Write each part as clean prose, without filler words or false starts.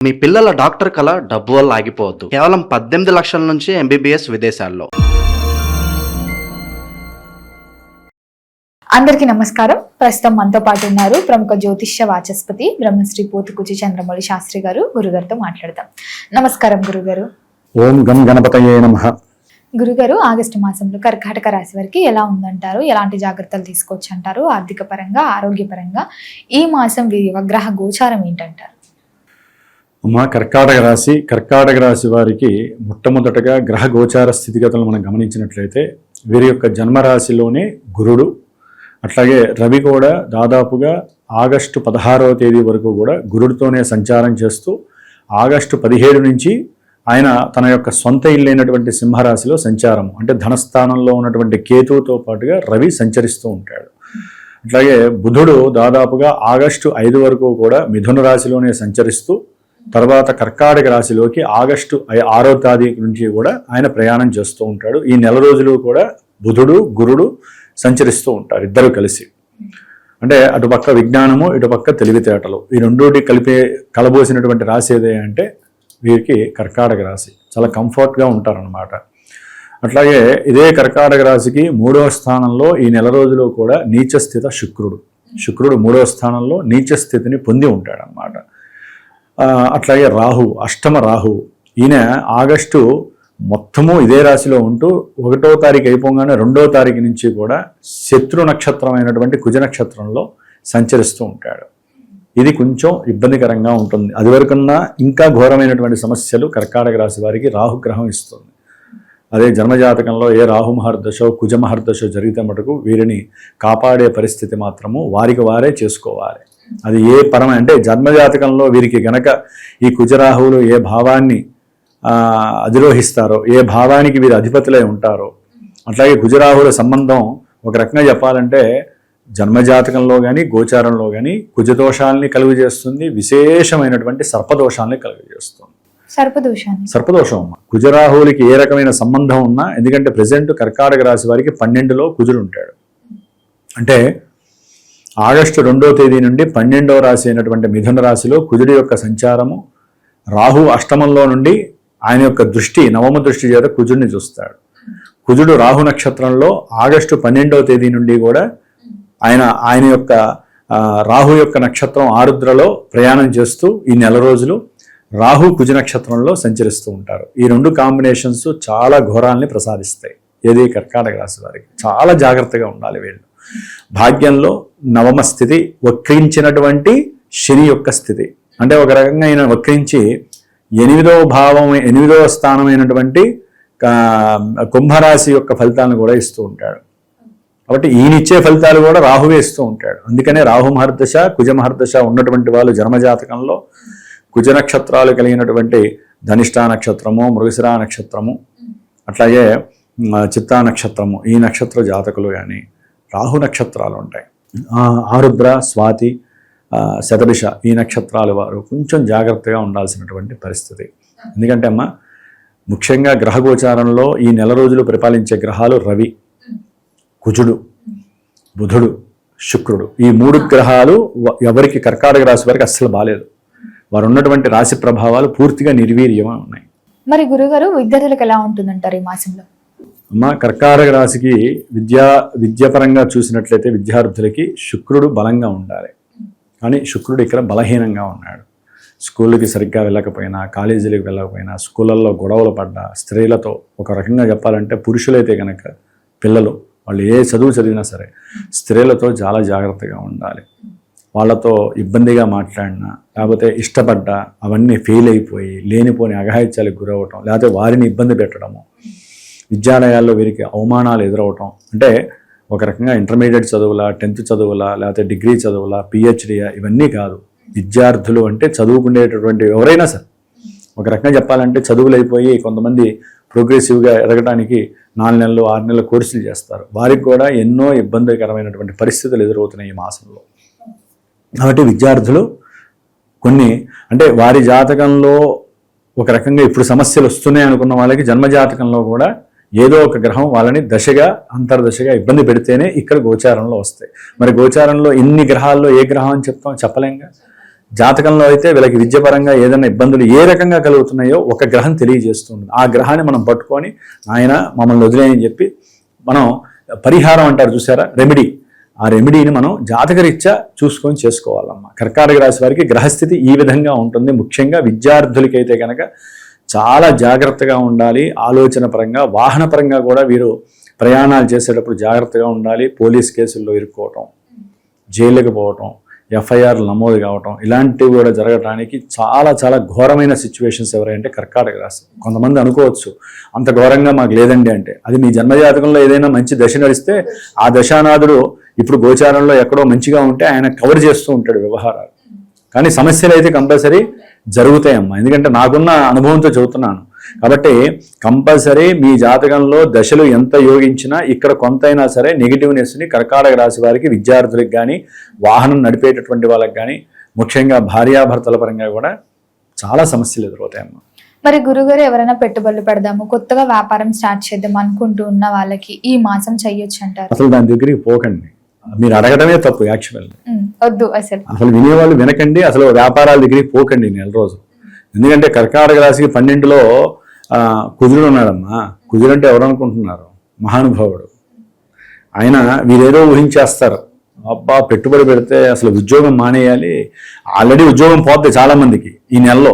మీ పిల్లల డాక్టర్ కళ డబ్బు వల్ల ఆగిపోవద్దు. కేవలం 18 లక్షల నుంచి ఎంబీబీఎస్ విదేశాల్లో. అందరికీ నమస్కారం. ప్రస్తుతం మనతో పాటు ఉన్నారు ప్రముఖ జ్యోతిష్య వాచస్పతి బ్రహ్మశ్రీ పోతుకుచి చంద్రమౌళి శాస్త్రి గారు. గురుగారితో మాట్లాడదాం. నమస్కారం గురుగారు. ఓం గం గణపతయే నమః. గురుగారు, ఆగస్టు మాసంలో కర్కాటక రాశి వారికి ఎలా ఉందంటారు? ఎలాంటి జాగ్రత్తలు తీసుకోవచ్చు అంటారు? ఆర్థిక పరంగా, ఆరోగ్యపరంగా ఈ మాసం గ్రహ గోచారం ఏంటంటారు? అమ్మా, కర్కాటక రాశి వారికి మొట్టమొదటగా గ్రహ గోచార స్థితిగతులను మనం గమనించినట్లయితే వీరి యొక్క జన్మరాశిలోనే గురుడు, అట్లాగే రవి కూడా దాదాపుగా ఆగస్టు 16వ తేదీ వరకు కూడా గురుడితోనే సంచారం చేస్తూ ఆగస్టు 17 నుంచి ఆయన తన యొక్క సొంత ఇల్లైనటువంటి సింహరాశిలో సంచారం, అంటే ధనస్థానంలో ఉన్నటువంటి కేతువుతో పాటుగా రవి సంచరిస్తూ ఉంటాడు. అట్లాగే బుధుడు దాదాపుగా ఆగస్టు 5 వరకు కూడా మిథున రాశిలోనే సంచరిస్తూ తర్వాత కర్కాటక రాశిలోకి ఆగస్టు 6వ తారీఖు నుంచి కూడా ఆయన ప్రయాణం చేస్తూ ఉంటాడు. ఈ నెల రోజులు కూడా బుధుడు గురుడు సంచరిస్తూ ఉంటారు, ఇద్దరు కలిసి. అంటే అటుపక్క విజ్ఞానము, ఇటుపక్క తెలివితేటలు, ఈ రెండోటి కలబోసినటువంటి రాశి ఏదే అంటే వీరికి కర్కాటక రాశి. చాలా కంఫర్ట్గా ఉంటారన్నమాట. అట్లాగే ఇదే కర్కాటక రాశికి 3వ స్థానంలో ఈ నెల రోజులు కూడా నీచస్థిత శుక్రుడు 3వ స్థానంలో నీచ స్థితిని పొంది ఉంటాడనమాట. అట్లాగే రాహు, అష్టమ రాహు, ఈయన ఆగస్టు మొత్తము ఇదే రాశిలో ఉంటూ 1వ తారీఖు అయిపోగానే 2వ తారీఖు నుంచి కూడా శత్రు నక్షత్రమైనటువంటి కుజ నక్షత్రంలో సంచరిస్తూ ఉంటాడు. ఇది కొంచెం ఇబ్బందికరంగా ఉంటుంది. అది వరకున్నా ఇంకా ఘోరమైనటువంటి సమస్యలు కర్కాటక రాశి వారికి రాహుగ్రహం ఇస్తుంది. అదే జన్మజాతకంలో ఏ రాహు మహర్దశో కుజ మహర్దశో జరిగితే మటుకు వీరిని కాపాడే పరిస్థితి మాత్రము వారికి వారే చేసుకోవాలి. అది ఏ అంటే జన్మజాతకంలో వీరికి గనక ఈ కుజరాహువులు ఏ భావాన్ని అధిరోహిస్తారో, ఏ భావానికి వీరు అధిపతులై ఉంటారో, అట్లాగే కుజరాహువుల సంబంధం ఒక రకంగా చెప్పాలంటే జన్మజాతకంలో కానీ గోచారంలో కానీ కుజదోషాలని కలుగజేస్తుంది, విశేషమైనటువంటి సర్పదోషాలని కలుగజేస్తుంది. సర్పదోషం అమ్మ. కుజరాహువులకి ఏ రకమైన సంబంధం ఉన్నా, ఎందుకంటే ప్రజెంట్ కర్కాటక రాశి వారికి 12లో కుజుడు ఉంటాడు. అంటే ఆగస్టు 2వ తేదీ నుండి 12వ రాశి అయినటువంటి మిథున రాశిలో కుజుడి యొక్క సంచారము, రాహు అష్టమంలో నుండి ఆయన యొక్క దృష్టి, నవమ దృష్టి చేత కుజుడిని చూస్తాడు. కుజుడు రాహు నక్షత్రంలో ఆగస్టు 12వ తేదీ నుండి కూడా ఆయన యొక్క రాహు యొక్క నక్షత్రం ఆరుద్రలో ప్రయాణం చేస్తూ ఈ నెల రోజులు రాహు కుజ నక్షత్రంలో సంచరిస్తూ ఉంటారు. ఈ రెండు కాంబినేషన్స్ చాలా ఘోరాల్ని ప్రసాదిస్తాయి. ఏది కర్కాటక రాశి వారికి చాలా జాగ్రత్తగా ఉండాలి వీళ్ళు. భాగ్యంలో నవమ స్థితి, వక్రించినటువంటి శని యొక్క స్థితి, అంటే ఒక రకంగా ఆయన వక్రించి 8వ స్థానమైనటువంటి కుంభరాశి యొక్క ఫలితాలను కూడా ఇస్తూ ఉంటాడు. కాబట్టి ఈయనిచ్చే ఫలితాలు కూడా రాహువే ఇస్తూ ఉంటాడు. అందుకనే రాహు మహర్దశ కుజ మహర్దశ ఉన్నటువంటి వాళ్ళు జన్మజాతకంలో కుజ నక్షత్రాలు కలిగినటువంటి ధనిష్టా నక్షత్రము, మృగశిరా నక్షత్రము, అట్లాగే చిత్తా నక్షత్రము, ఈ నక్షత్ర జాతకులు కానీ రాహు నక్షత్రాలు ఉంటాయి. ఆరుద్ర, స్వాతి, శతభిష ఈ నక్షత్రాల వారు కొంచెం జాగ్రత్తగా ఉండాల్సినటువంటి పరిస్థితి. ఎందుకంటే అమ్మ, ముఖ్యంగా గ్రహగోచారంలో ఈ నెల రోజులు పరిపాలించే గ్రహాలు రవి, కుజుడు, బుధుడు, శుక్రుడు. ఈ 3 గ్రహాలు ఎవరికి కర్కాటక రాశి వారికి అస్సలు బాలేదు. వారు ఉన్నటువంటి రాశి ప్రభావాలు పూర్తిగా నిర్వీర్యమై ఉన్నాయి. మరి గురుగారు, విద్యార్థులకు ఎలా ఉంటుందంటారు ఈ మాసంలో? అమ్మ, కర్కాటక రాశికి విద్యాపరంగా చూసినట్లయితే విద్యార్థులకి శుక్రుడు బలంగా ఉండాలి. కానీ శుక్రుడు ఇక్కడ బలహీనంగా ఉన్నాడు. స్కూళ్ళకి సరిగ్గా వెళ్ళకపోయినా, కాలేజీలకు వెళ్ళకపోయినా, స్కూళ్ళల్లో గొడవలు పడ్డా, స్త్రీలతో ఒక రకంగా చెప్పాలంటే పురుషులైతే కనుక పిల్లలు వాళ్ళు ఏ చదువు చదివినా సరే స్త్రీలతో చాలా జాగ్రత్తగా ఉండాలి. వాళ్ళతో ఇబ్బందిగా మాట్లాడినా, లేకపోతే ఇష్టపడ్డా అవన్నీ ఫెయిల్ అయిపోయి లేనిపోని అఘాయిత్యాలకు గురవటం, లేకపోతే వారిని ఇబ్బంది పెట్టడము, విద్యాలయాల్లో వీరికి అవమానాలు ఎదురవటం. అంటే ఒక రకంగా ఇంటర్మీడియట్ చదువులా, 10th చదువులా, లేకపోతే డిగ్రీ చదువులా, పిహెచ్డియా, ఇవన్నీ కాదు. విద్యార్థులు అంటే చదువుకునేటటువంటి ఎవరైనా సరే ఒక రకంగా చెప్పాలంటే చదువులు అయిపోయి కొంతమంది ప్రోగ్రెసివ్గా ఎదగడానికి 4 నెలలు 6 నెలల కోర్సులు చేస్తారు. వారికి కూడా ఎన్నో ఇబ్బందికరమైనటువంటి పరిస్థితులు ఎదురవుతున్నాయి ఈ మాసంలో. కాబట్టి విద్యార్థులు కొన్ని అంటే వారి జాతకంలో ఒక రకంగా ఇప్పుడు సమస్యలు వస్తున్నాయి అనుకున్న వాళ్ళకి జన్మజాతకంలో కూడా ఏదో ఒక గ్రహం వాళ్ళని దశగా అంతర్దశగా ఇబ్బంది పెడితేనే ఇక్కడ గోచారంలో వస్తాయి. మరి గోచారంలో ఇన్ని గ్రహాల్లో ఏ గ్రహం అని చెప్పలేంగా. జాతకంలో అయితే వీళ్ళకి విద్యపరంగా ఏదైనా ఇబ్బందులు ఏ రకంగా కలుగుతున్నాయో ఒక గ్రహం తెలియజేస్తుంది. ఆ గ్రహాన్ని మనం పట్టుకొని ఆయన మమ్మల్ని వదిలేయని చెప్పి మనం పరిహారం అంటారు చూసారా, రెమెడీ, ఆ రెమెడీని మనం జాతకరీత్యా చూసుకొని చేసుకోవాలమ్మా. కర్కాటక రాశి వారికి గ్రహస్థితి ఈ విధంగా ఉంటుంది. ముఖ్యంగా విద్యార్థులకైతే కనుక చాలా జాగ్రత్తగా ఉండాలి. ఆలోచన పరంగా, వాహన పరంగా కూడా వీరు ప్రయాణాలు చేసేటప్పుడు జాగ్రత్తగా ఉండాలి. పోలీస్ కేసుల్లో ఇరుక్కోవటం, జైలుకి పోవటం, ఎఫ్ఐఆర్లు నమోదు కావటం, ఇలాంటివి కూడా జరగడానికి చాలా చాలా ఘోరమైన సిచ్యువేషన్స్ ఎవరంటే కర్కాటక రాశి. కొంతమంది అనుకోవచ్చు అంత ఘోరంగా మాకు లేదండి అంటే, అది మీ జన్మజాతకంలో ఏదైనా మంచి దశ నడిస్తే ఆ దశానాథుడు ఇప్పుడు గోచారంలో ఎక్కడో మంచిగా ఉంటే ఆయన కవర్ చేస్తూ ఉంటాడు వ్యవహారాలు. కానీ సమస్యలు అయితే కంపల్సరీ జరుగుతాయమ్మా. ఎందుకంటే నాకున్న అనుభవంతో చెబుతున్నాను కాబట్టి కంపల్సరీ మీ జాతకంలో దశలు ఎంత యోగించినా ఇక్కడ కొంతైనా సరే నెగిటివ్నెస్ని కర్కాటక రాశి వారికి, విద్యార్థులకు కానీ, వాహనం నడిపేటటువంటి వాళ్ళకి కానీ, ముఖ్యంగా భార్యాభర్తల పరంగా కూడా చాలా సమస్యలు ఎదురవుతాయమ్మా. మరి గురుగారు, ఎవరైనా పెట్టుబడులు పెడదాము, కొత్తగా వ్యాపారం స్టార్ట్ చేద్దాం అనుకుంటూ ఉన్న వాళ్ళకి ఈ మాసం చెయ్యొచ్చు అంటారు? అసలు దాని దగ్గరికి పోకండి, మీరు అడగడమే తప్పు. యాక్చువల్ వద్దు, అసలు వినేవాళ్ళు వినకండి, అసలు వ్యాపారాల దగ్గరికి పోకండి నెల రోజు. ఎందుకంటే కర్కాటక రాశికి 12లో కుజుడు ఉన్నాడమ్మా. కుజుడు అంటే ఎవరు అనుకుంటున్నారు? మహానుభావుడు. ఆయన వీరేదో ఊహించేస్తారు, అబ్బా పెట్టుబడి పెడితే అసలు ఉద్యోగం మానేయాలి. ఆల్రెడీ ఉద్యోగం పోతే చాలా మందికి ఈ నెలలో.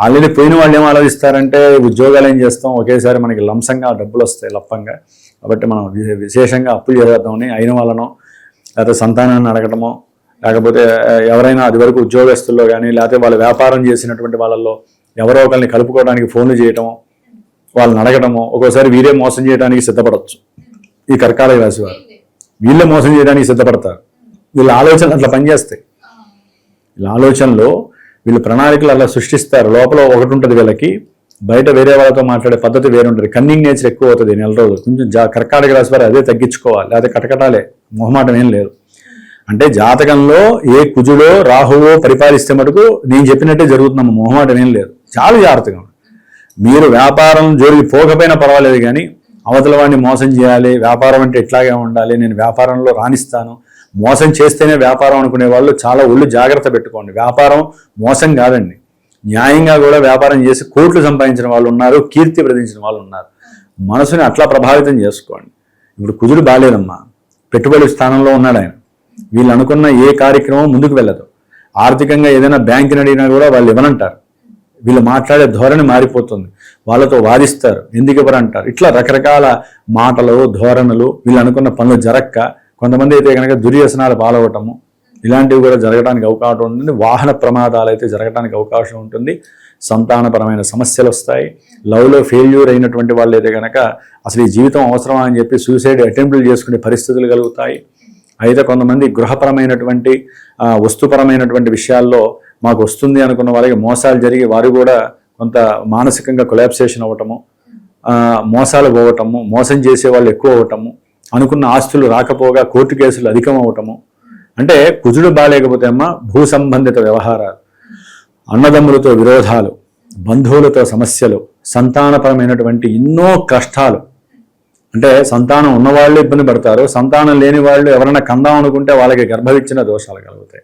ఆల్రెడీ పోయిన వాళ్ళు ఏం ఆలోచిస్తారంటే ఉద్యోగాలు ఏం చేస్తాం, ఒకేసారి మనకి లంసంగా డబ్బులు వస్తాయి లప్పంగా, కాబట్టి మనం విశేషంగా అప్పులు చేద్దామని అయిన వాళ్ళనో లేకపోతే సంతానాన్ని అడగటమో, లేకపోతే ఎవరైనా అది వరకు ఉద్యోగస్తుల్లో కానీ లేకపోతే వాళ్ళు వ్యాపారం చేసినటువంటి వాళ్ళల్లో ఎవరో ఒకరిని కలుపుకోవడానికి ఫోన్లు చేయటమో, వాళ్ళని అడగటమో, ఒక్కోసారి వీరే మోసం చేయడానికి సిద్ధపడవచ్చు. ఈ కర్కాటక రాశి వారు వీళ్ళే మోసం చేయడానికి సిద్ధపడతారు. వీళ్ళ ఆలోచనలు అట్లా పనిచేస్తాయి. వీళ్ళ ఆలోచనలో వీళ్ళు ప్రణాళికలు అలా సృష్టిస్తారు. లోపల ఒకటి ఉంటుంది వీళ్ళకి, బయట వేరే వాళ్ళతో మాట్లాడే పద్ధతి వేరే ఉంటుంది. కన్నింగ్ నేచర్ ఎక్కువ అవుతుంది నెల రోజులు. కొంచెం కర్కాటక రాశి వారు అదే తగ్గించుకోవాలి, లేకపోతే కటకటాలే, మొహమాటం ఏం లేదు. అంటే జాతకంలో ఏ కుజుడో రాహువో పరిపాలిస్తే మటుకు నేను చెప్పినట్టే జరుగుతున్నాము, మొహమాటం ఏం లేదు. చాలా జాగ్రత్తగా మీరు వ్యాపారం జోలికి పోకపోయినా పర్వాలేదు, కానీ అవతల వాడిని మోసం చేయాలి, వ్యాపారం అంటే ఇట్లాగే ఉండాలి, నేను వ్యాపారంలో రాణిస్తాను, మోసం చేస్తేనే వ్యాపారం అనుకునే వాళ్ళు చాలా ఒళ్ళు జాగ్రత్త పెట్టుకోండి. వ్యాపారం మోసం కాదండి, న్యాయంగా కూడా వ్యాపారం చేసి కోట్లు సంపాదించిన వాళ్ళు ఉన్నారు, కీర్తి ప్రదించిన వాళ్ళు ఉన్నారు. మనసుని అట్లా ప్రభావితం చేసుకోండి. ఇప్పుడు కుజుడు బాలేదమ్మా, పెట్టుబడి స్థానంలో ఉన్నాడు ఆయన. వీళ్ళు అనుకున్న ఏ కార్యక్రమం ముందుకు వెళ్ళదు. ఆర్థికంగా ఏదైనా బ్యాంకుని అడిగినా కూడా వాళ్ళు ఇవ్వనంటారు. వీళ్ళు మాట్లాడే ధోరణి మారిపోతుంది, వాళ్ళతో వాదిస్తారు, ఎందుకు ఇవ్వరంటారు. ఇట్లా రకరకాల మాటలు, ధోరణులు, వీళ్ళు అనుకున్న పనులు జరక్క కొంతమంది అయితే కనుక దుర్వ్యసనాలు పాలవటము, ఇలాంటివి కూడా జరగడానికి అవకాశం ఉంటుంది. వాహన ప్రమాదాలు అయితే జరగడానికి అవకాశం ఉంటుంది. సంతానపరమైన సమస్యలు వస్తాయి. లవ్లో ఫెయిల్యూర్ అయినటువంటి వాళ్ళు అయితే కనుక అసలు ఈ జీవితం అవసరమా అని చెప్పి సూసైడ్ అటెంప్ట్లు చేసుకునే పరిస్థితులు కలుగుతాయి. అయితే కొంతమంది గృహపరమైనటువంటి వస్తుపరమైనటువంటి విషయాల్లో మాకు వస్తుంది అనుకున్న వాళ్ళకి మోసాలు జరిగి వారు కూడా కొంత మానసికంగా కొలాప్సేషన్ అవ్వటము, మోసాలు పోవటము, మోసం చేసే వాళ్ళు ఎక్కువ అవ్వటము, అనుకున్న ఆస్తులు రాకపోగా కోర్టు కేసులు అధికం అవ్వటము. అంటే కుజుడు బాలేకపోతే అమ్మ భూ సంబంధిత వ్యవహారాలు, అన్నదమ్ములతో విరోధాలు, బంధువులతో సమస్యలు, సంతానపరమైనటువంటి ఎన్నో కష్టాలు. అంటే సంతానం ఉన్నవాళ్ళు ఇబ్బంది పడతారు, సంతానం లేని వాళ్ళు ఎవరైనా కందాం అనుకుంటే వాళ్ళకి గర్భవిచ్ఛిన్న దోషాలు కలుగుతాయి.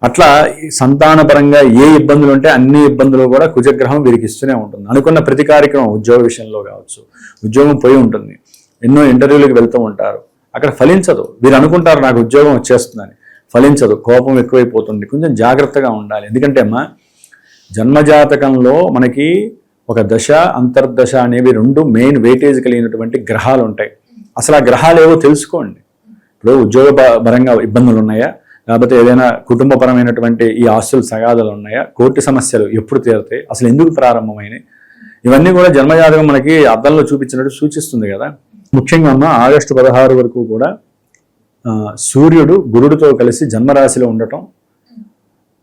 అట్లా సంతానపరంగా ఏ ఇబ్బందులు ఉంటే అన్ని ఇబ్బందులు కూడా కుజగ్రహం వీరికి ఇస్తూనే ఉంటుంది. అనుకున్న ప్రతి కార్యక్రమం ఉద్యోగ విషయంలో కావచ్చు, ఉద్యోగం పోయి ఉంటుంది, ఎన్నో ఇంటర్వ్యూలకు వెళ్తూ ఉంటారు, అక్కడ ఫలించదు. వీరు అనుకుంటారు నాకు ఉద్యోగం వచ్చేస్తుందని, ఫలించదు, కోపం ఎక్కువైపోతుంది. కొంచెం జాగ్రత్తగా ఉండాలి. ఎందుకంటే అమ్మా జన్మజాతకంలో మనకి ఒక దశ, అంతర్దశ అనేవి రెండు మెయిన్ వెయిటేజ్ కలిగినటువంటి గ్రహాలు ఉంటాయి. అసలు ఆ గ్రహాలు ఏవో తెలుసుకోండి. ఇప్పుడు ఉద్యోగ పరంగా ఇబ్బందులు ఉన్నాయా, లేకపోతే ఏదైనా కుటుంబపరమైనటువంటి ఈ ఆస్తులు తగాదాలు ఉన్నాయా, కోర్టు సమస్యలు ఎప్పుడు తీరుతాయి, అసలు ఎందుకు ప్రారంభమైనవి, ఇవన్నీ కూడా జన్మజాతకం మనకి అద్దంలో చూపించినట్టు సూచిస్తుంది కదా. ముఖ్యంగా అమ్మ ఆగస్టు 16 వరకు కూడా సూర్యుడు గురుడితో కలిసి జన్మరాశిలో ఉండటం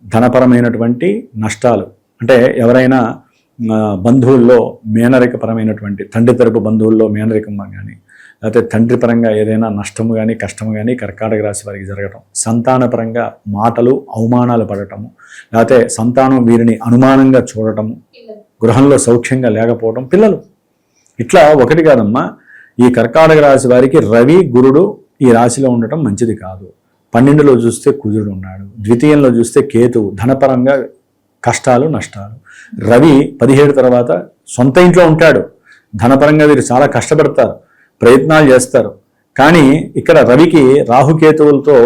ధనపరమైనటువంటి నష్టాలు, అంటే ఎవరైనా బంధువుల్లో మేనరికపరమైనటువంటి తండ్రి తరపు బంధువుల్లో మేనరికం కానీ, లేకపోతే తండ్రి పరంగా ఏదైనా నష్టము కానీ కష్టము కానీ కర్కాటక రాశి వారికి జరగటం, సంతానపరంగా మాటలు అవమానాలు పడటము, లేకపోతే సంతానం వీరిని అనుమానంగా చూడటము, గృహంలో సౌఖ్యంగా లేకపోవడం, పిల్లలు, ఇట్లా ఒకటి కాదమ్మా. ఈ కర్కాటక రాశి వారికి రవి గురుడు ఈ రాశిలో ఉండటం మంచిది కాదు. 12లో చూస్తే కుజుడు ఉన్నాడు, ద్వితీయంలో చూస్తే కేతువు, ధనపరంగా కష్టాలు నష్టాలు. రవి 17 తర్వాత సొంత ఇంట్లో ఉంటాడు, ధనపరంగా వీరు చాలా కష్టపడతారు, ప్రయత్నాలు చేస్తారు. కానీ ఇక్కడ రవికి రాహుకేతువులతో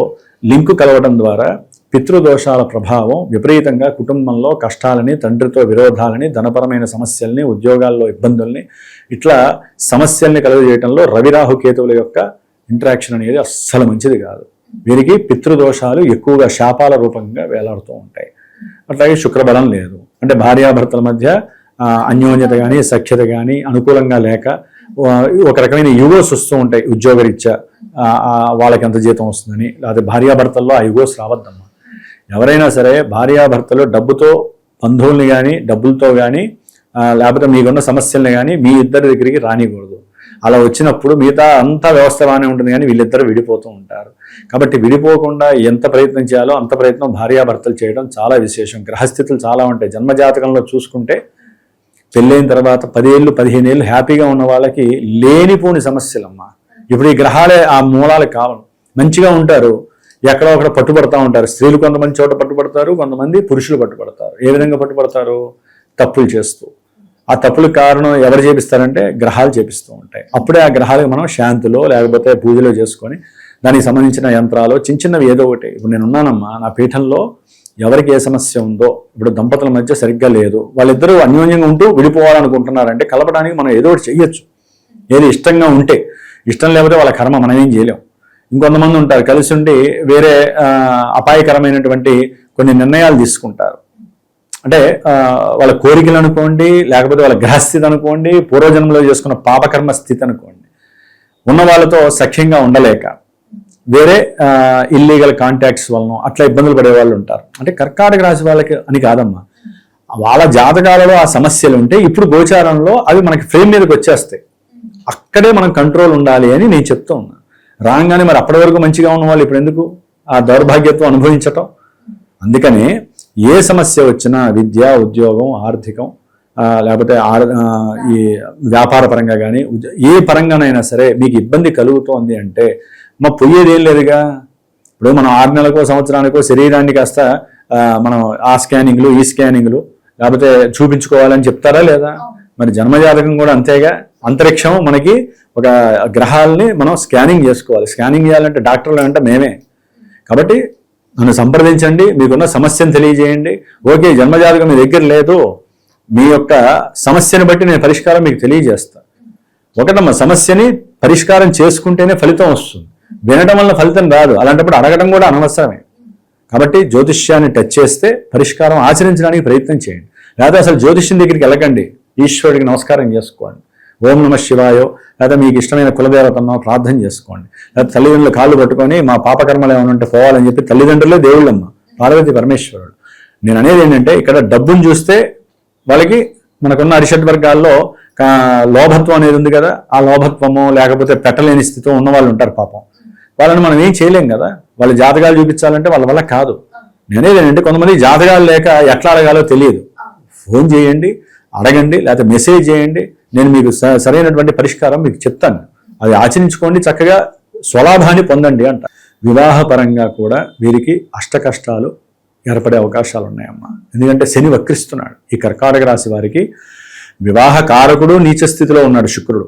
లింకు కలవడం ద్వారా పితృదోషాల ప్రభావం విపరీతంగా కుటుంబంలో కష్టాలని, తండ్రితో విరోధాలని, ధనపరమైన సమస్యల్ని, ఉద్యోగాల్లో ఇబ్బందుల్ని, ఇట్లా సమస్యల్ని కలుగజేయడంలో రవి రాహుకేతువుల యొక్క ఇంటరాక్షన్ అనేది అస్సలు మంచిది కాదు. వీరికి పితృదోషాలు ఎక్కువగా శాపాల రూపంగా వేలాడుతూ ఉంటాయి. అట్లాగే శుక్రబలం లేదు, అంటే భార్యాభర్తల మధ్య అన్యోన్యత కానీ సఖ్యత కానీ అనుకూలంగా లేక ఒక రకమైన యుగోస్ వస్తూ ఉంటాయి. ఉద్యోగరీత్యా వాళ్ళకి ఎంత జీతం వస్తుందని, లేకపోతే భార్యాభర్తల్లో ఆ యుగోస్ రావద్దమ్మా. ఎవరైనా సరే భార్యాభర్తలు డబ్బుతో, బంధువుల్ని కానీ డబ్బులతో కానీ లేకపోతే మీకున్న సమస్యల్ని కానీ మీ ఇద్దరి దగ్గరికి రానికూడదు. అలా వచ్చినప్పుడు మిగతా అంతా వ్యవస్థ బాగానే ఉంటుంది, కానీ వీళ్ళిద్దరు విడిపోతూ ఉంటారు. కాబట్టి విడిపోకుండా ఎంత ప్రయత్నం చేయాలో అంత ప్రయత్నం భార్యాభర్తలు చేయడం చాలా విశేషం. గ్రహస్థితులు చాలా ఉంటాయి. జన్మజాతకంలో చూసుకుంటే పెళ్ళైన తర్వాత 10 ఏళ్ళు 15 ఏళ్ళు హ్యాపీగా ఉన్న వాళ్ళకి లేనిపోని సమస్యలమ్మా. ఇప్పుడు ఈ గ్రహాలే ఆ మూలాలు కావాలి. మంచిగా ఉంటారు, ఎక్కడో ఒకడ పట్టుబడతా ఉంటారు. స్త్రీలు కొంతమంది చోట పట్టుబడతారు, కొంతమంది పురుషులు పట్టుబడతారు. ఏ విధంగా పట్టుబడతారు? తప్పులు చేస్తూ. ఆ తప్పులకు కారణం ఎవరు చేపిస్తారంటే గ్రహాలు చేపిస్తూ ఉంటాయి. అప్పుడే ఆ గ్రహాలకు మనం శాంతిలో లేకపోతే పూజలో చేసుకొని దానికి సంబంధించిన యంత్రాలు చిన్న చిన్నవి ఏదో ఒకటి. ఇప్పుడు నేను ఉన్నానమ్మా, నా పీఠంలో ఎవరికి ఏ సమస్య ఉందో, ఇప్పుడు దంపతుల మధ్య సరిగ్గా లేదు, వాళ్ళిద్దరూ అన్యోన్యంగా ఉంటూ విడిపోవాలనుకుంటున్నారంటే కలపడానికి మనం ఏదో ఒకటి చెయ్యొచ్చు. ఏది ఇష్టంగా ఉంటే. ఇష్టం లేకపోతే వాళ్ళ కర్మ మనం ఏం చేయలేం. ఇంకొంతమంది ఉంటారు కలిసి ఉండి వేరే అపాయకరమైనటువంటి కొన్ని నిర్ణయాలు తీసుకుంటారు. అంటే వాళ్ళ కోరికలు అనుకోండి, లేకపోతే వాళ్ళ గ్రహస్థితి అనుకోండి, పూర్వజన్మలో చేసుకున్న పాపకర్మ స్థితి అనుకోండి, ఉన్న వాళ్ళతో సఖ్యంగా ఉండలేక వేరే ఇల్లీగల్ కాంటాక్ట్స్ వలన అట్లా ఇబ్బందులు పడే వాళ్ళు ఉంటారు. అంటే కర్కాటక రాశి వాళ్ళకి అని కాదమ్మా, వాళ్ళ జాతకాలలో ఆ సమస్యలు ఉంటే ఇప్పుడు గోచారంలో అవి మనకి ఫ్రేమ్ మీదకి వచ్చేస్తాయి. అక్కడే మనం కంట్రోల్ ఉండాలి అని నేను చెప్తూ ఉన్నాను. రాగానే మరి అప్పటి వరకు మంచిగా ఉన్న వాళ్ళు ఇప్పుడు ఎందుకు ఆ దౌర్భాగ్యత్వం అనుభవించటం? అందుకనే ఏ సమస్య వచ్చినా విద్య, ఉద్యోగం, ఆర్థికం, లేకపోతే ఈ వ్యాపార పరంగా కానీ ఏ పరంగానైనా సరే మీకు ఇబ్బంది కలుగుతోంది అంటే మా పోయేదేం లేదుగా. ఇప్పుడు మనం 6 నెలలకో సంవత్సరానికో శరీరాన్ని కాస్త మనం ఆ స్కానింగ్లు ఈ స్కానింగ్లు లేకపోతే చూపించుకోవాలని చెప్తారా లేదా? మరి జన్మజాతకం కూడా అంతేగా. అంతరిక్షం మనకి ఒక గ్రహాలని మనం స్కానింగ్ చేసుకోవాలి. స్కానింగ్ చేయాలంటే డాక్టర్లు అంటే మేమే. కాబట్టి నన్ను సంప్రదించండి, మీకున్న సమస్యను తెలియజేయండి. ఓకే, జన్మజాతకం మీ దగ్గర లేదు, మీ యొక్క సమస్యను బట్టి నేను పరిష్కారం మీకు తెలియజేస్తాను. ఒకటమ్మ, సమస్యని పరిష్కారం చేసుకుంటేనే ఫలితం వస్తుంది, వినడం వల్ల ఫలితం రాదు. అలాంటప్పుడు అడగడం కూడా అనవసరమే. కాబట్టి జ్యోతిష్యాన్ని టచ్ చేస్తే పరిష్కారం ఆచరించడానికి ప్రయత్నం చేయండి. లేదా అసలు జ్యోతిష్యం దగ్గరికి వెళ్ళకండి, ఈశ్వరుడికి నమస్కారం చేసుకోండి, ఓం నమ శివాయో, లేదా మీకు ఇష్టమైన కులదేవతన్నో ప్రార్థన చేసుకోండి. లేదా తల్లిదండ్రులు కాళ్ళు పట్టుకొని మా పాపకర్మలు ఏమైనా ఉంటే పోవాలని చెప్పి తల్లిదండ్రులే దేవుళ్ళమ్మ, పార్వతి పరమేశ్వరుడు. నేను అనేది ఏంటంటే ఇక్కడ డబ్బును చూస్తే వాళ్ళకి మనకున్న అరిషడ్ వర్గాల్లో లోభత్వం అనేది ఉంది కదా, ఆ లోభత్వము లేకపోతే పెట్టలేని స్థితిలో ఉన్న వాళ్ళు ఉంటారు పాపం. వాళ్ళని మనం ఏం చేయలేం కదా. వాళ్ళ జాతకాలు చూపించాలంటే వాళ్ళ వల్ల కాదు. నేనేది ఏంటంటే కొంతమంది జాతకాలు లేక ఎట్లా అడగాలో తెలియదు. ఫోన్ చేయండి, అడగండి, లేకపోతే మెసేజ్ చేయండి, నేను మీకు సరైనటువంటి పరిష్కారం మీకు చెప్తాను. అది ఆచరించుకోండి, చక్కగా స్వలాభాన్ని పొందండి అంట. వివాహపరంగా కూడా వీరికి అష్ట కష్టాలు ఏర్పడే అవకాశాలు ఉన్నాయమ్మా. ఎందుకంటే శని వక్రిస్తున్నాడు. ఈ కర్కాటక రాశి వారికి వివాహ కారకుడు నీచ స్థితిలో ఉన్నాడు శుక్రుడు.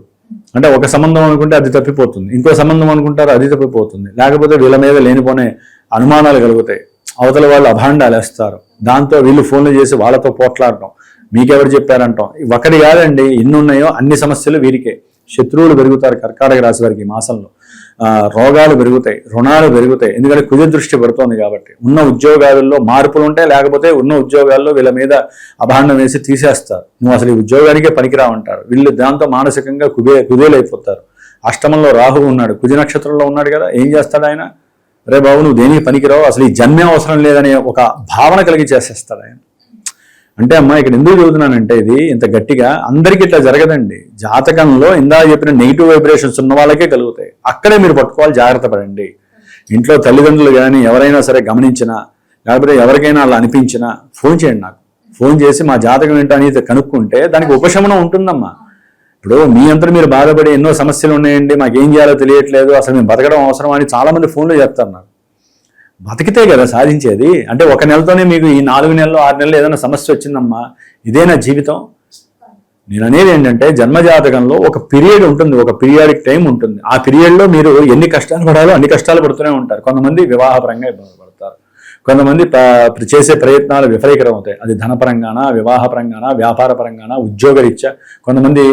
అంటే ఒక సంబంధం అనుకుంటే అది తప్పిపోతుంది, ఇంకో సంబంధం అనుకుంటారు అది తప్పిపోతుంది, లేకపోతే వీళ్ళ మీద లేనిపోనే అనుమానాలు కలుగుతాయి, అవతల వాళ్ళు అభాండాలు వేస్తారు, దాంతో వీళ్ళు ఫోన్లు చేసి వాళ్ళతో పోట్లాడటం, మీకెవరు చెప్పారంటాం. ఒకటి కాదండి, ఎన్ని ఉన్నాయో అన్ని సమస్యలు వీరికే. శత్రువులు పెరుగుతారు కర్కాటక రాశి వారికి ఈ మాసంలో. రోగాలు పెరుగుతాయి, రుణాలు పెరుగుతాయి, ఎందుకంటే కుజ దృష్టి పడుతోంది కాబట్టి. ఉన్న ఉద్యోగాలలో మార్పులు ఉంటాయి, లేకపోతే ఉన్న ఉద్యోగాల్లో వీళ్ళ మీద అభాండం వేసి తీసేస్తారు. నువ్వు అసలు ఈ ఉద్యోగానికే పనికిరావంటారు. వీళ్ళు దాంతో మానసికంగా కుదేలైపోతారు. అష్టమంలో రాహు ఉన్నాడు, కుజ నక్షత్రంలో ఉన్నాడు కదా, ఏం చేస్తాడు ఆయన? రే బాబు నువ్వు దేనికి పనికిరావు, అసలు ఈ జన్మే అవసరం లేదనే ఒక భావన కలిగి చేసేస్తాడు ఆయన. అంటే అమ్మా ఇక్కడ ఎందుకు చదువుతున్నానంటే ఇది ఇంత గట్టిగా అందరికీ ఇట్లా జరగదండి. జాతకంలో ఇందా చెప్పిన నెగిటివ్ వైబ్రేషన్స్ ఉన్న వాళ్ళకే కలుగుతాయి. అక్కడే మీరు పట్టుకోవాలి, జాగ్రత్త పడండి. ఇంట్లో తల్లిదండ్రులు కానీ ఎవరైనా సరే గమనించినా, లేకపోతే ఎవరికైనా అలా అనిపించినా ఫోన్ చేయండి నాకు. ఫోన్ చేసి మా జాతకం ఏంటో అనేది కనుక్కుంటే దానికి ఉపశమనం ఉంటుందమ్మా. ఇప్పుడు మీ అంతా మీరు బాధపడి ఎన్నో సమస్యలు ఉన్నాయండి, మాకేం చేయాలో తెలియట్లేదు, అసలు మేము బతకడం అవసరం అని చాలామంది ఫోన్లో చెప్తారు నాకు. బతికితే కదా సాధించేది. అంటే ఒక నెలతోనే మీకు ఈ 4 నెలలు 6 నెలలు ఏదైనా సమస్య వచ్చిందమ్మా, ఇదేనా జీవితం? నేను అనేది ఏంటంటే జన్మజాతకంలో ఒక పీరియడ్ ఉంటుంది, ఒక పీరియాడిక్ టైం ఉంటుంది. ఆ పీరియడ్లో మీరు ఎన్ని కష్టాలు పడాలో అన్ని కష్టాలు పడుతూనే ఉంటారు. కొంతమంది వివాహపరంగా ఇబ్బంది పడతారు, కొంతమంది చేసే ప్రయత్నాలు విఫలీకరం అవుతాయి. అది ధనపరంగానా, వివాహపరంగానా, వ్యాపారపరంగానా, ఉద్యోగరీత్యా. కొంతమంది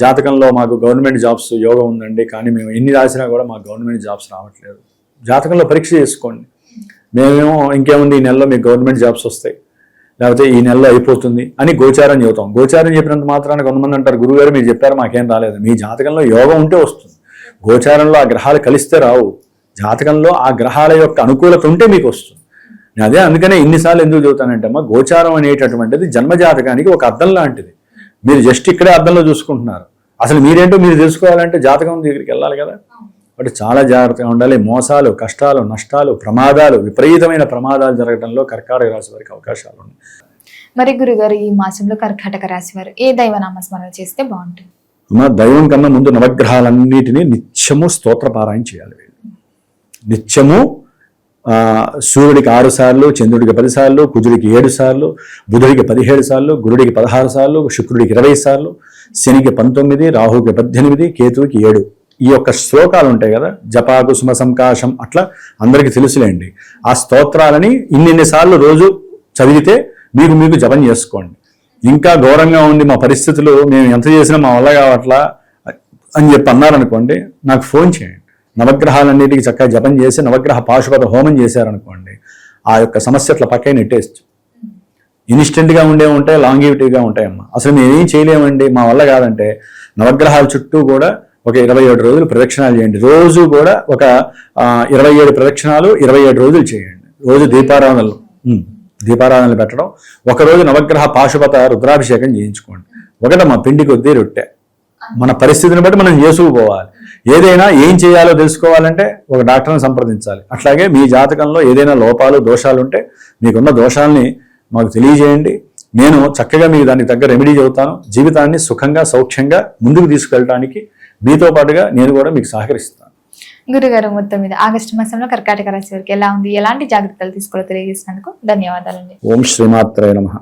జాతకంలో మాకు గవర్నమెంట్ జాబ్స్ యోగం ఉందండి, కానీ మేము ఎన్ని రాసినా కూడా మాకు గవర్నమెంట్ జాబ్స్ రావట్లేదు. జాతకంలో పరీక్ష చేసుకోండి. మేమేమో ఇంకేముంది ఈ నెలలో మీకు గవర్నమెంట్ జాబ్స్ వస్తాయి, లేకపోతే ఈ నెలలో అయిపోతుంది అని గోచారం చెబుతాం. గోచారం చెప్పినంత మాత్రాన కొంతమంది అంటారు, గురువుగారు మీరు చెప్పారు మాకేం రాలేదు. మీ జాతకంలో యోగం ఉంటే వస్తుంది, గోచారంలో ఆ గ్రహాలు కలిస్తే రావు. జాతకంలో ఆ గ్రహాల యొక్క అనుకూలత ఉంటే మీకు వస్తుంది. నేను అదే అందుకనే ఇన్నిసార్లు ఎందుకు చెబుతానంటే అమ్మా, గోచారం అనేటటువంటిది జన్మజాతకానికి ఒక అద్దం లాంటిది. మీరు జస్ట్ ఇక్కడే అద్దంలో చూసుకుంటున్నారు. అసలు మీరేంటో మీరు తెలుసుకోవాలంటే జాతకం దగ్గరికి వెళ్ళాలి కదా. కాబట్టి చాలా జాగ్రత్తగా ఉండాలి. మోసాలు, కష్టాలు, నష్టాలు, ప్రమాదాలు, విపరీతమైన ప్రమాదాలు జరగడంలో కర్కాటక రాశి వారికి అవకాశాలు ఉన్నాయి. మరి గురుగారు ఈ మాసంలో కర్కాటక రాశి వారు ఏ దైవనామస్మరణ చేస్తే బాగుంటుంది? అమ్మ, దైవం కన్నా ముందు నవగ్రహాలన్నిటినీ నిత్యము స్తోత్రపారాయణ చేయాలి. నిత్యము సూర్యుడికి 6 సార్లు, చంద్రుడికి 10 సార్లు, కుజుడికి 7 సార్లు, బుధుడికి 17 సార్లు, గురుడికి 16 సార్లు, శుక్రుడికి 20 సార్లు, శనికి 19, రాహుకి 18, కేతువుకి 7. ఈ యొక్క శ్లోకాలు ఉంటాయి కదా, జపాకు సుమ సంకాశం, అట్లా అందరికీ తెలుసులేండి. ఆ స్తోత్రాలని ఇన్నిన్ని సార్లు రోజు చదివితే మీకు జపం చేసుకోండి. ఇంకా ఘోరంగా ఉంది మా పరిస్థితులు, మేము ఎంత చేసినా మా వల్ల కావట్లా అని చెప్పి అన్నారనుకోండి, నాకు ఫోన్ చేయండి. నవగ్రహాలన్నిటికీ చక్కగా జపం చేసి నవగ్రహ పాశుపత హోమం చేశారనుకోండి, ఆ యొక్క సమస్య అట్లా పక్కన నెట్టేచ్చు. ఇన్స్టెంట్గా ఉంటాయి, లాంగివిటీగా ఉంటాయమ్మా. అసలు మేమేం చేయలేమండి, మా వల్ల కాదంటే నవగ్రహాల చుట్టూ కూడా ఒక 27 రోజులు ప్రదక్షిణాలు చేయండి. రోజు కూడా ఒక 27 ప్రదక్షిణాలు 27 రోజులు చేయండి. రోజు దీపారాధనలు పెట్టడం. ఒకరోజు నవగ్రహ పాశుపత రుద్రాభిషేకం చేయించుకోండి. ఒకటమ్మా, పిండి కొద్దీ రొట్టె. మన పరిస్థితిని బట్టి మనం చేసుకుపోవాలి. ఏదైనా ఏం చేయాలో తెలుసుకోవాలంటే ఒక డాక్టర్ని సంప్రదించాలి. అట్లాగే మీ జాతకంలో ఏదైనా లోపాలు, దోషాలు ఉంటే మీకున్న దోషాలని మాకు తెలియజేయండి. నేను చక్కగా మీకు దానికి తగ్గ రెమెడీ చెబుతాను. జీవితాన్ని సుఖంగా, సౌఖ్యంగా ముందుకు తీసుకెళ్ళడానికి మీతో పాటుగా నేను కూడా మీకు సహకరిస్తాను. గురుగారు, మొత్తం మీద ఆగస్టు మాసంలో కర్కాటక రాశి వారికి ఎలా ఉంది, ఎలాంటి జాగ్రత్తలు తీసుకోవాలో తెలియజేసినందుకు ధన్యవాదాలండి. ఓం శ్రీమాత్రే నమః.